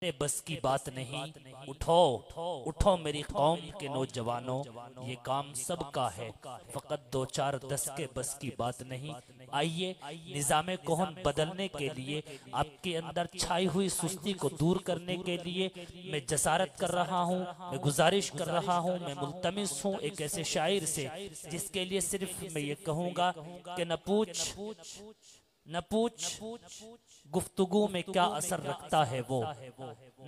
बस की बात नहीं, उठो उठो मेरी कौम के नौजवानों, ये काम सबका है, फकत दो चार दस के बस की बात नहीं। आइए निज़ामे कोहन बदलने के लिए, आपके अंदर छाई हुई सुस्ती को दूर करने के लिए मैं जसारत कर रहा हूँ, मैं गुजारिश कर रहा हूँ, मैं मुल्तमिस हूँ एक ऐसे शायर से जिसके लिए सिर्फ मैं ये कहूँगा कि न पूछ गुफ्तगू में क्या असर रखता है वो,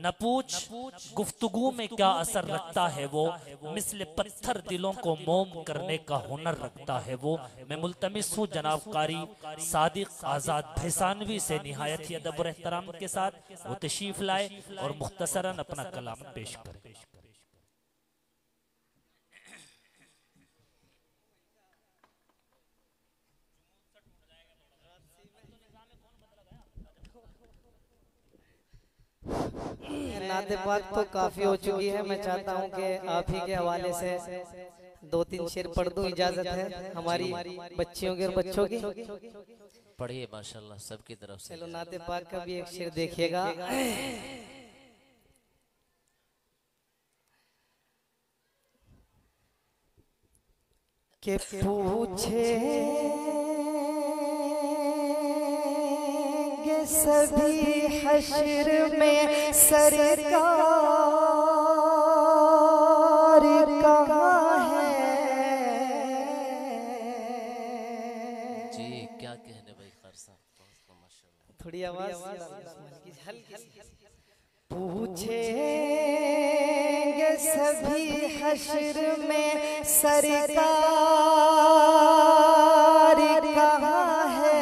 न पूछ गुफ्तगू में क्या असर रखता है वो, मिस्ल पत्थर दिलों को मोम करने का हुनर रखता है वो। मैं मुल्तमिस हूँ जनाब कारी सादिक आज़ाद भैसानवी से निहायत ही अदब और एहतराम के साथ वो तशरीफ लाए और मुख्तसरन अपना कलाम पेश करें। नाते पाक तो काफी हो चुकी है। मैं चाहता हूं कि आप ही के हवाले से दो तीन शेर पढ़ दूं, इजाजत है हमारी बच्चियों के और बच्चों की। पढ़िए माशाल्लाह सबकी तरफ से। चलो नाते पाक का भी एक शेर देखिएगा। के पूछे सभी हश्र में सरकार कहाँ है। जी क्या कहने भाई खार साहब, माशाल्लाह। थोड़ी आवाज पूछे सभी हश्र में सरकार कहाँ है।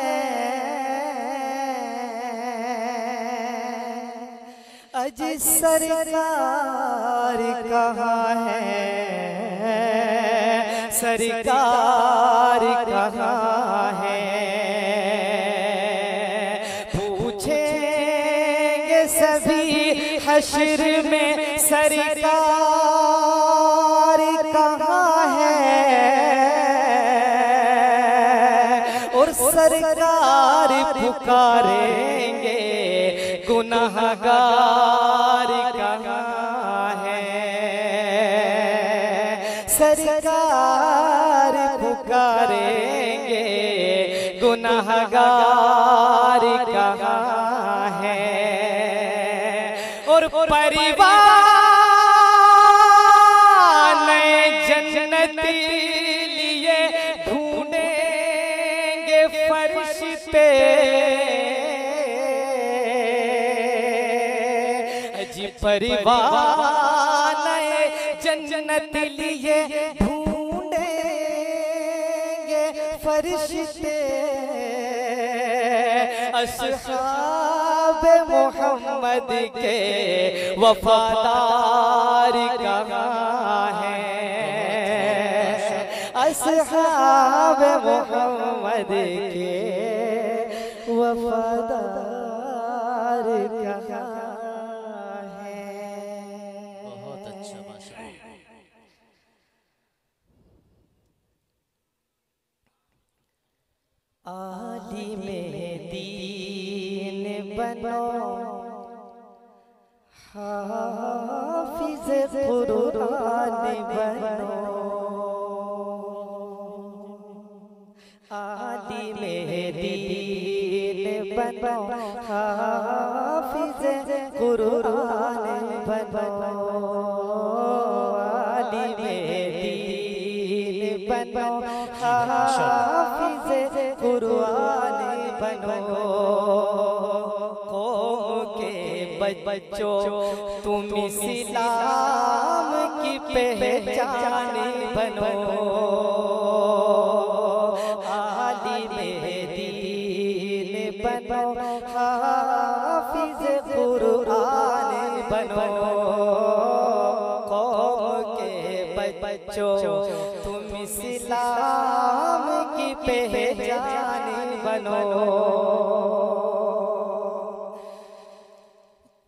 अज सरकार कहाँ है, सरकार कहाँ है। पूछेंगे सभी हश्र में सरकार कहाँ है, और सरकार पुकारेंगे गुनाहगार कहाँ है। सरकार पुकारेंगे गुनाहगार कहाँ है। और परिवार नए जन्नती लिए ढूंढेंगे फर्श पे। परिवार नए जन्नत लिए ढूंढेंगे फरिश्ते। अस्हाब मोहम्मद के वफादार कहाँ हैं, अस्हाब मोहम्मद के वफादार कहाँ। आलिमे दीन बनो, हाफिज कुरान बनो। आलिमे दीन बनो, हाफिज कुरान बनो। आलिमे दीन बनो, हाफिज कुरान बनो। कौम के बच्चों तुम इस्लाम की पहचान बनो। आलिमे दीन बनो, हाफिज कुरान बनो। कौम के बच्चों तुम इस्लाम की पहचान बनो।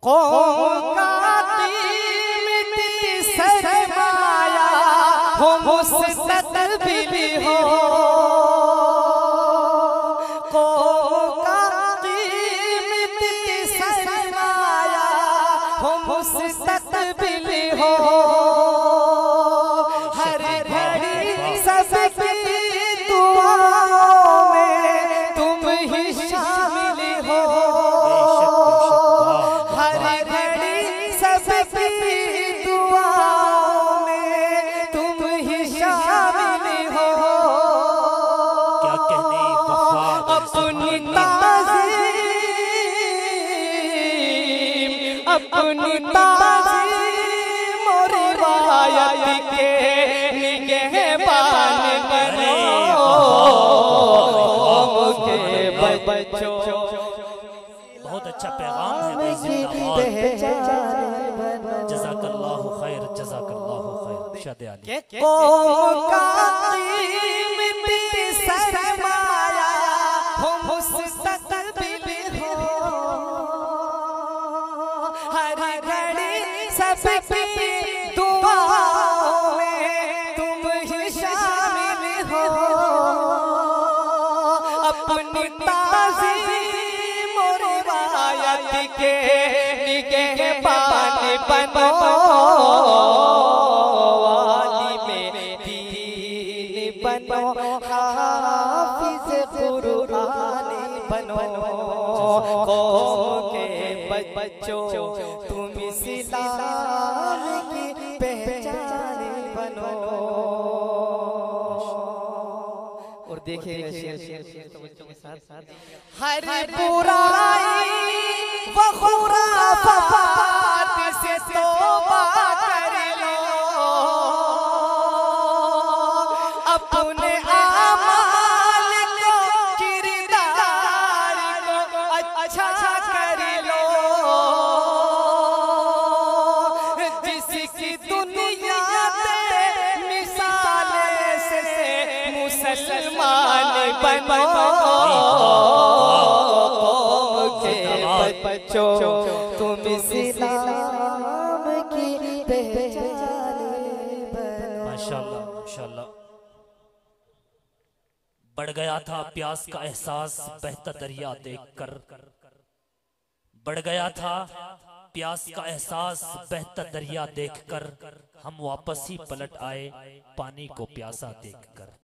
कौम का कीमती सरमाया हो मुस्तक़बिल हो। कौम का कीमती सरमाया मुस्तकबिल हो, हर घड़ी सबकी दुआओं में तुम ही शामिल हो, हर घड़ी सबकी दुआओं में तुम ही शामिल हो। क्या कहने वफा अपनी ताज़ीम, अपनी ताज़ीम और रिवायत के निगहबान बनो के बच्चों। बहुत अच्छा पैगाम है भाई जिंदाबाद। जज़ाकल्लाहु खैर, जज़ाकल्लाहु खैर। इरशाद आली कौम का कीमती सरमाया हो मुस्तकबिल हो, हर घड़ी सबकी दुआओं में तुम ही शामिल हो। अपनी ताज़ीम और रिवायत के निगहबान बनो, बनो हाफिज कुरान बनो, कौम के बच्चों तुम इस्लाम की पहचान बनो। और देखिएगा शेर तो बच्चों के साथ हर बुराई व खुराफात से तौबा कर लो, अपने आमाल को किरदार को अच्छा कर लो, जिसकी दुनिया में मिसाल से मुसलमान बनो के बच्चों तुम इस्लाम की पहचान बनो। माशाल्लाह माशाल्लाह। बढ़ गया था प्यास का एहसास बहता दरिया देखकर, बढ़ गया था प्यास का एहसास बहता दरिया देखकर, हम वापस ही पलट आए पानी को प्यासा देखकर।